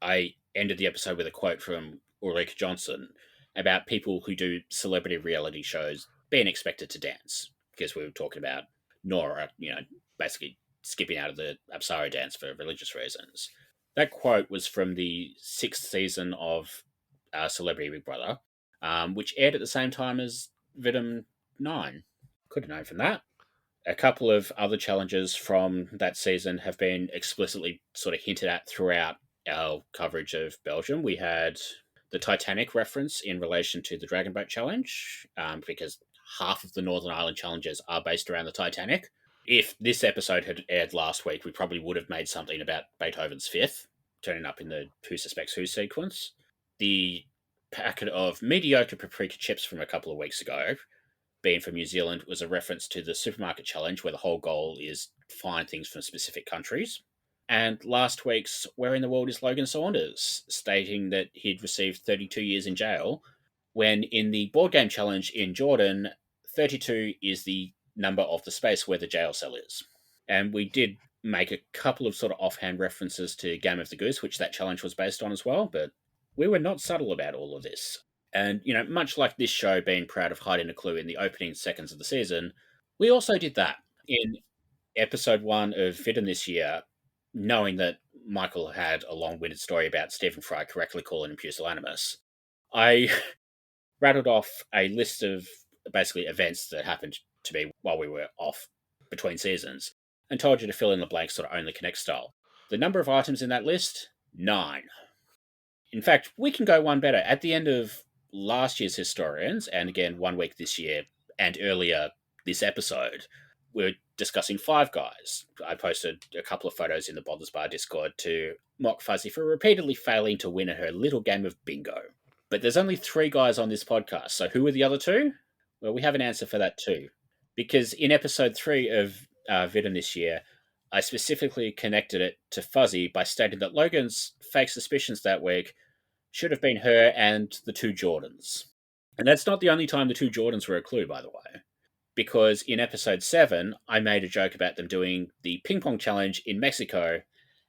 I ended the episode with a quote from Ulrich Johnson about people who do celebrity reality shows being expected to dance because we were talking about Nora, basically skipping out of the Apsara dance for religious reasons. That quote was from the 6th season of Celebrity Big Brother, which aired at the same time as Vidum 9. Could have known from that. A couple of other challenges from that season have been explicitly sort of hinted at throughout our coverage of Belgium. We had the Titanic reference in relation to the Dragon Boat Challenge, because half of the Northern Ireland challenges are based around the Titanic. If this episode had aired last week, we probably would have made something about Beethoven's Fifth, turning up in the Who Suspects Who sequence. The packet of mediocre paprika chips from a couple of weeks ago, being from New Zealand, was a reference to the supermarket challenge where the whole goal is find things from specific countries. And last week's Where in the World is Logan Saunders, stating that he'd received 32 years in jail, when in the board game challenge in Jordan, 32 is the number of the space where the jail cell is. And we did make a couple of sort of offhand references to Game of the Goose, which that challenge was based on as well, but we were not subtle about all of this. And, much like this show being proud of hiding a clue in the opening seconds of the season, we also did that in episode 1 of Vidden this year, knowing that Michael had a long-winded story about Stephen Fry correctly calling him pusillanimous, I rattled off a list of basically events that happened to me while we were off between seasons and told you to fill in the blanks sort of only connect style. The number of items in that list, 9. In fact, we can go one better. At the end of last year's Historians, and again 1 week this year, and earlier this episode, we're discussing Five Guys. I posted a couple of photos in the Bindles Bar Discord to mock Fuzzy for repeatedly failing to win at her little game of bingo. But there's only 3 guys on this podcast, so who are the other 2? Well, we have an answer for that too. Because in episode 3 of Vidden this year, I specifically connected it to Fuzzy by stating that Logan's fake suspicions that week should have been her and the 2 Jordans. And that's not the only time the 2 Jordans were a clue, by the way. Because in episode 7, I made a joke about them doing the ping pong challenge in Mexico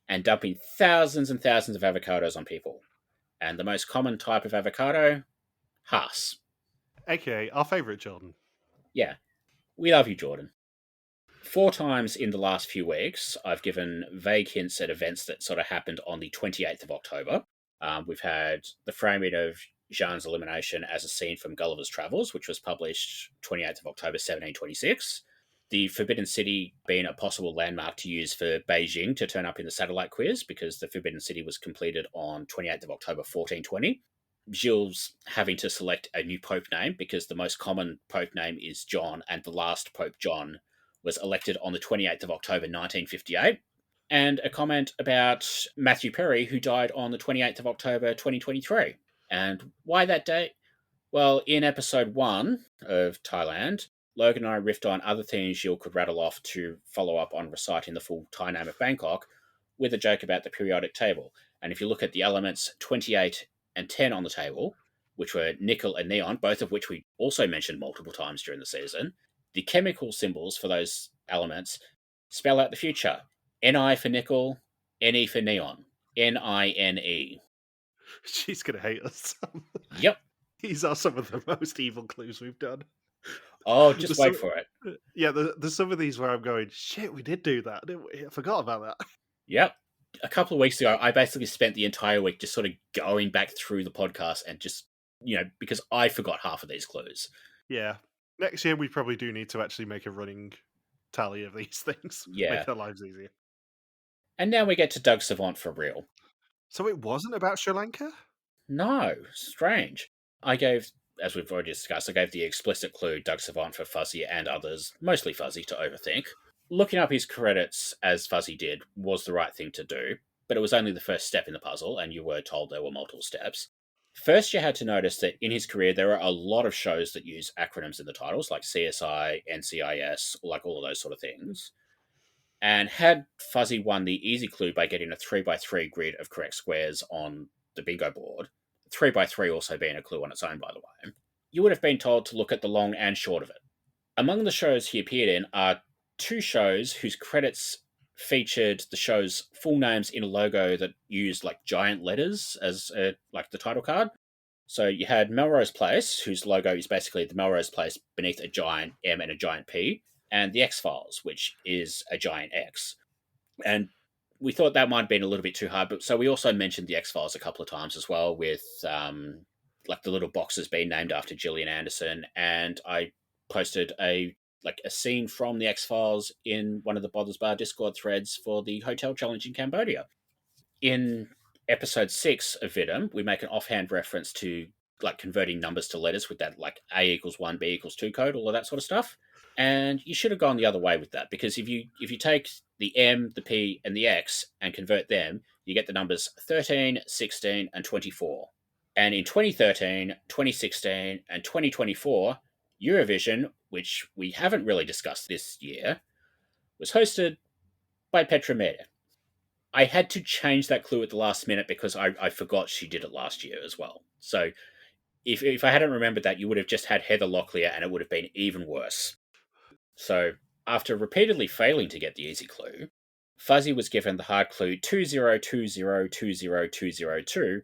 and dumping thousands and thousands of avocados on people. And the most common type of avocado, Haas. Okay, our favourite Jordan. Yeah, we love you, Jordan. 4 times in the last few weeks, I've given vague hints at events that sort of happened on the 28th of October. We've had the framing of Jean's elimination as a scene from Gulliver's Travels, which was published 28th of October 1726. The Forbidden City being a possible landmark to use for Beijing to turn up in the satellite quiz, because the Forbidden City was completed on 28th of October 1420. Gilles having to select a new Pope name, because the most common Pope name is John, and the last Pope John was elected on the 28th of October 1958. And a comment about Matthew Perry, who died on the 28th of October 2023. And why that date? Well, in episode 1 of Thailand, Logan and I riffed on other things Gilles could rattle off to follow up on reciting the full Thai name of Bangkok, with a joke about the periodic table. And if you look at the elements 28 and 10 on the table, which were nickel and neon, both of which we also mentioned multiple times during the season, the chemical symbols for those elements spell out the future. Ni for nickel, Ne for neon. Nine. She's going to hate us. Yep. These are some of the most evil clues we've done. Oh, just wait for it. Yeah, there's some of these where I'm going, shit, we did do that. I forgot about that. Yep. A couple of weeks ago, I basically spent the entire week just sort of going back through the podcast and just, because I forgot half of these clues. Yeah. Next year, we probably do need to actually make a running tally of these things. Yeah. Make our lives easier. And now we get to Doug Savant for real. So it wasn't about Sri Lanka? No, strange. I gave, as we've already discussed, I gave the explicit clue Doug Savant for Fuzzy and others, mostly Fuzzy, to overthink. Looking up his credits, as Fuzzy did, was the right thing to do, but it was only the first step in the puzzle, and you were told there were multiple steps. First, you had to notice that in his career, there are a lot of shows that use acronyms in the titles, like CSI, NCIS, like all of those sort of things. And had Fuzzy won the easy clue by getting a 3x3 grid of correct squares on the bingo board, 3x3 also being a clue on its own, by the way, you would have been told to look at the long and short of it. Among the shows he appeared in are 2 shows whose credits featured the show's full names in a logo that used like giant letters as like the title card. So you had Melrose Place, whose logo is basically the Melrose Place beneath a giant M and a giant P, and the X-Files, which is a giant X. And we thought that might have been a little bit too hard, but so we also mentioned the X-Files a couple of times as well, with like the little boxes being named after Gillian Anderson, and I posted a scene from the X-Files in one of the Bindles Bar Discord threads for the hotel challenge in Cambodia. In episode 6 of Vidum, we make an offhand reference to like converting numbers to letters with that like A equals 1, B equals 2 code, all of that sort of stuff. And you should have gone the other way with that, because if you take the M, the P, and the X and convert them, you get the numbers 13, 16, and 24. And in 2013, 2016, and 2024, Eurovision, which we haven't really discussed this year, was hosted by Petra Mede. I had to change that clue at the last minute because I forgot she did it last year as well. So if I hadn't remembered that, you would have just had Heather Locklear and it would have been even worse. So after repeatedly failing to get the easy clue, Fuzzy was given the hard clue 202020202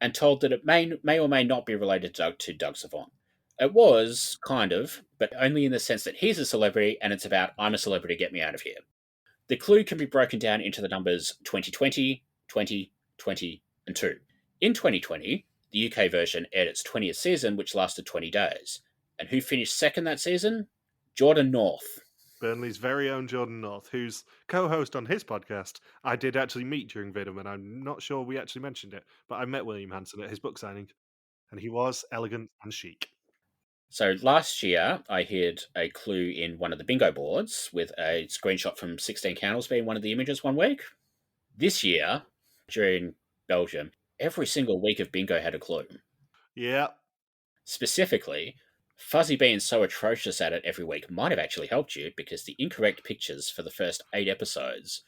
and told that it may or may not be related to Doug Savant. It was, kind of, but only in the sense that he's a celebrity and it's about, I'm a celebrity, get me out of here. The clue can be broken down into the numbers 2020, 20, 20, and 2. In 2020, the UK version aired its 20th season, which lasted 20 days. And who finished second that season? Jordan North. Burnley's very own Jordan North, who's co-host on his podcast. I did actually meet during Vidum, and I'm not sure we actually mentioned it, but I met William Hanson at his book signing, and he was elegant and chic. So last year, I hid a clue in one of the bingo boards with a screenshot from 16 Candles being one of the images one week. This year, during Belgium, every single week of bingo had a clue. Yeah. Specifically, Fuzzy being so atrocious at it every week might have actually helped you because the incorrect pictures for the first 8 episodes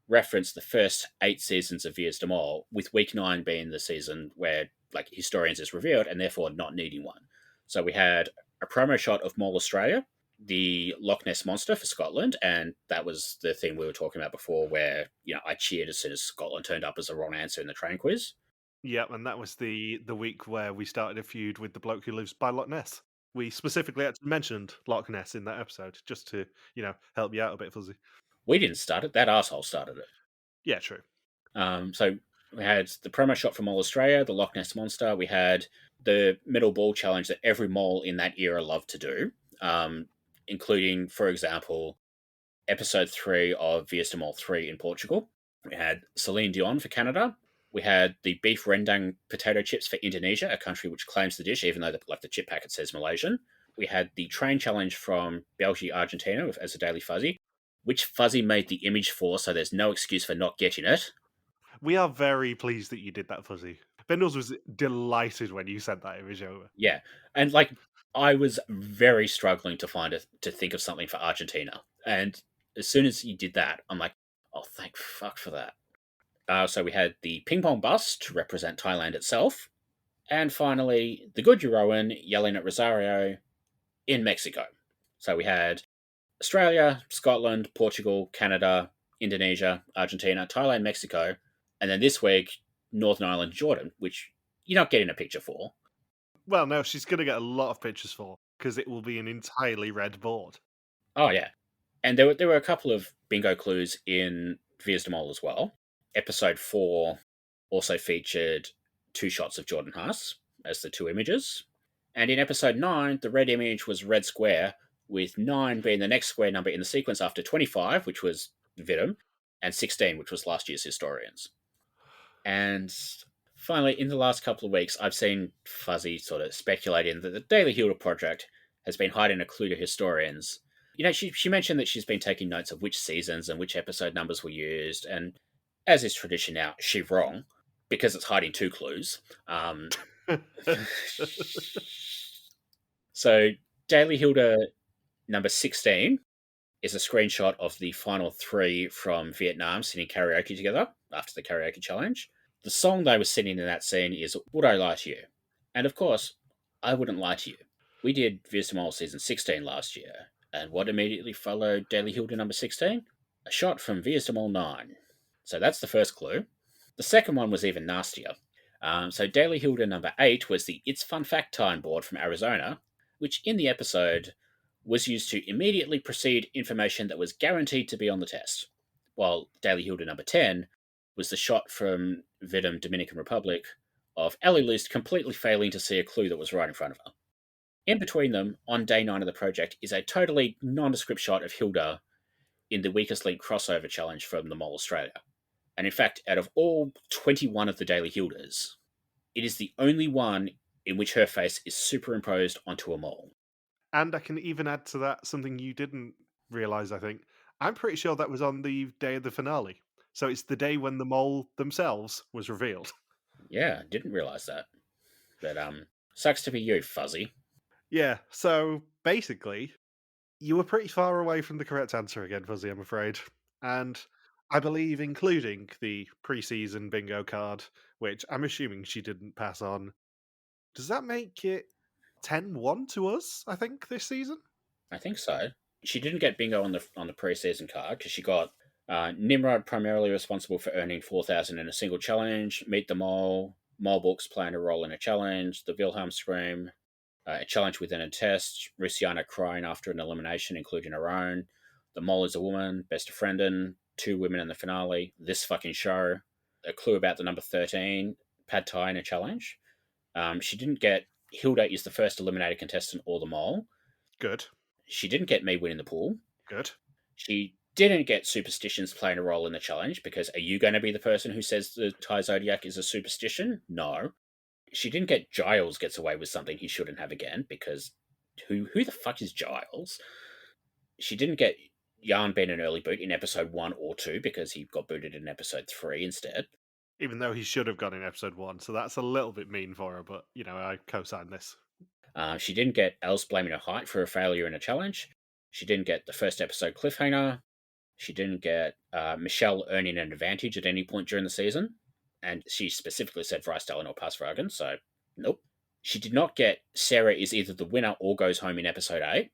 reference the first 8 seasons of Vies de Mol, with week 9 being the season where like Historians is revealed and therefore not needing one. So we had a promo shot of Mol Australia, the Loch Ness Monster for Scotland, and that was the thing we were talking about before where, I cheered as soon as Scotland turned up as a wrong answer in the train quiz. Yeah, and that was the week where we started a feud with the bloke who lives by Loch Ness. We specifically actually mentioned Loch Ness in that episode, just to, help you out a bit, Fuzzy. We didn't start it, that asshole started it. Yeah, true. So we had the promo shot from Mol Australia, the Loch Ness Monster. We had the middle ball challenge that every mole in that era loved to do, including, for example, episode 3 of Vies de Mol 3 in Portugal. We had Celine Dion for Canada. We had the beef rendang potato chips for Indonesia, a country which claims the dish, even though the chip packet says Malaysian. We had the train challenge from Belgium, Argentina as a Daily Fuzzy, which Fuzzy made the image for, so there's no excuse for not getting it. We are very pleased that you did that, Fuzzy. Bindles was delighted when you sent that image over. Yeah, and I was very struggling to think of something for Argentina, and as soon as you did that, I'm like, oh, thank fuck for that. So we had the ping pong bus to represent Thailand itself, and finally the good Euroan yelling at Rosario in Mexico. So we had Australia, Scotland, Portugal, Canada, Indonesia, Argentina, Thailand, Mexico, and then this week Northern Ireland, Jordan, which you're not getting a picture for. Well, no, she's going to get a lot of pictures for, because it will be an entirely red board. Oh yeah, and there were a couple of bingo clues in Vies de Mol as well. Episode 4 also featured 2 shots of Jordan Haas as the 2 images, and in episode 9, the red image was red square, with 9 being the next square number in the sequence after 25, which was Vidum, and 16, which was last year's Historians. And finally, in the last couple of weeks, I've seen Fuzzy sort of speculating that the Daily Hilda project has been hiding a clue to Historians. She mentioned that she's been taking notes of which seasons and which episode numbers were used, and as is tradition now, she's wrong, because it's hiding 2 clues. So, Daily Hilda number 16 is a screenshot of the final 3 from Vietnam singing karaoke together after the karaoke challenge. The song they were singing in that scene is Would I Lie to You? And of course, I wouldn't lie to you. We did Vies de Mol season 16 last year, and what immediately followed Daily Hilda number 16? A shot from Vies de Mol 9. So that's the first clue. The second one was even nastier. So Daily Hilda number 8 was the It's Fun Fact Time board from Arizona, which in the episode was used to immediately precede information that was guaranteed to be on the test, while Daily Hilda number 10 was the shot from Vidum, Dominican Republic, of Ellie List completely failing to see a clue that was right in front of her. In between them, on day 9 of the project, is a totally nondescript shot of Hilda in the weakest link crossover challenge from the Mol Australia. And in fact, out of all 21 of the Daily Hildas, it is the only one in which her face is superimposed onto a mole. And I can even add to that something you didn't realise, I think. I'm pretty sure that was on the day of the finale. So it's the day when the mole themselves was revealed. Yeah, didn't realise that. But sucks to be you, Fuzzy. Yeah, so basically, you were pretty far away from the correct answer again, Fuzzy, I'm afraid. And I believe including the pre-season bingo card, which I'm assuming she didn't pass on. Does that make it 10-1 to us, I think, this season? I think so. She didn't get bingo on the pre-season card because she got Nimrod primarily responsible for earning 4,000 in a single challenge, Meet the Mole, Mole Books playing a role in a challenge, the Wilhelm Scream, A challenge within a test, Rusiana crying after an elimination, including her own. The Mole is a woman, best of friendin', 2 women in the finale, this fucking show. A clue about the number 13, Pad Thai in a challenge. She didn't get Hilda is the first eliminated contestant or the Mole. Good. She didn't get me winning the pool. Good. She didn't get superstitions playing a role in the challenge, because are you going to be the person who says the Thai zodiac is a superstition? No. She didn't get Giles gets away with something he shouldn't have again, because who the fuck is Giles? She didn't get Yarn being an early boot in episode 1 or 2, because he got booted in episode 3 instead. Even though he should have gone in episode 1, so that's a little bit mean for her, but, I co-sign this. She didn't get Els blaming her height for a failure in a challenge. She didn't get the first episode cliffhanger. She didn't get Michelle earning an advantage at any point during the season. And she specifically said Vrysdalen or Passfragen, so nope. She did not get Sarah is either the winner or goes home in episode 8.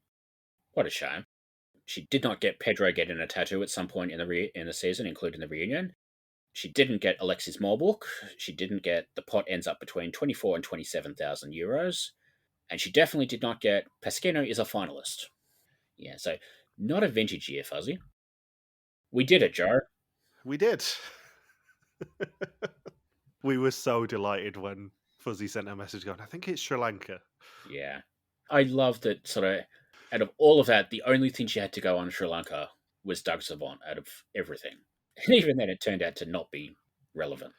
What a shame. She did not get Pedro getting a tattoo at some point in the season, including the reunion. She didn't get Alexis Morbook. She didn't get the pot ends up between 24 and 27,000 euros. And she definitely did not get Pasquino is a finalist. Yeah, so not a vintage year, Fuzzy. We did it, Joe. We did. We were so delighted when Fuzzy sent a message going, I think it's Sri Lanka. Yeah. I love that sort of, out of all of that, the only thing she had to go on Sri Lanka was Doug Savant out of everything. And even then, it turned out to not be relevant.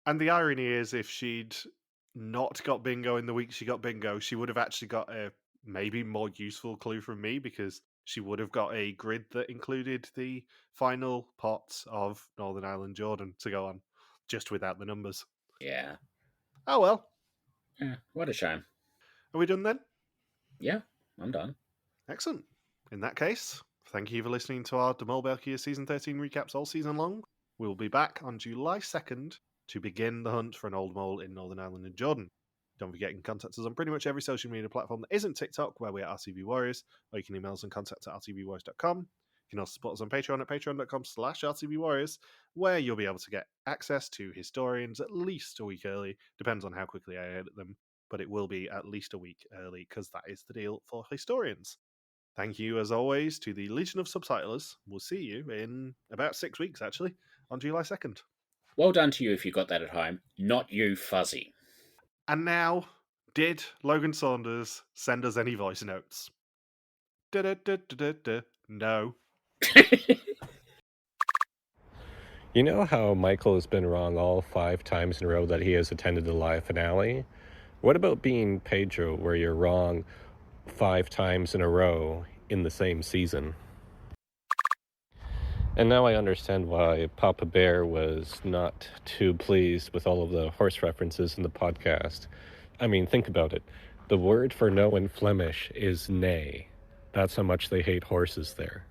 And the irony is, if she'd not got bingo in the week she got bingo, she would have actually got a maybe more useful clue from me, because she would have got a grid that included the final pots of Northern Ireland Jordan to go on, just without the numbers. Yeah. Oh well. Yeah, what a shame. Are we done then? Yeah, I'm done. Excellent. In that case, thank you for listening to our Mol België Season 13 recaps all season long. We'll be back on July 2nd to begin the hunt for an old mole in Northern Ireland and Jordan. Don't forget you can contact us on pretty much every social media platform that isn't TikTok, where we are RTB Warriors, or you can email us on contact@rtbwarriors.com. You can also support us on Patreon at patreon.com/rtbwarriors, where you'll be able to get access to historians at least a week early. Depends on how quickly I edit them, but it will be at least a week early, because that is the deal for historians. Thank you, as always, to the Legion of Subtitlers. We'll see you in about 6 weeks, actually, on July 2nd. Well done to you if you got that at home. Not you, Fuzzy. And now, did Logan Saunders send us any voice notes? No. You know how Michael has been wrong all 5 times in a row that he has attended the live finale? What about being Pedro, where you're wrong 5 times in a row in the same season? And now I understand why Papa Bear was not too pleased with all of the horse references in the podcast. I mean, think about it. The word for no in Flemish is neigh. That's how much they hate horses there.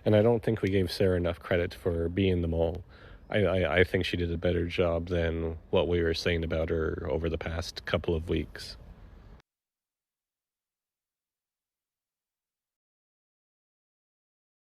And I don't think we gave Sarah enough credit for being the mole. I think she did a better job than what we were saying about her over the past couple of weeks.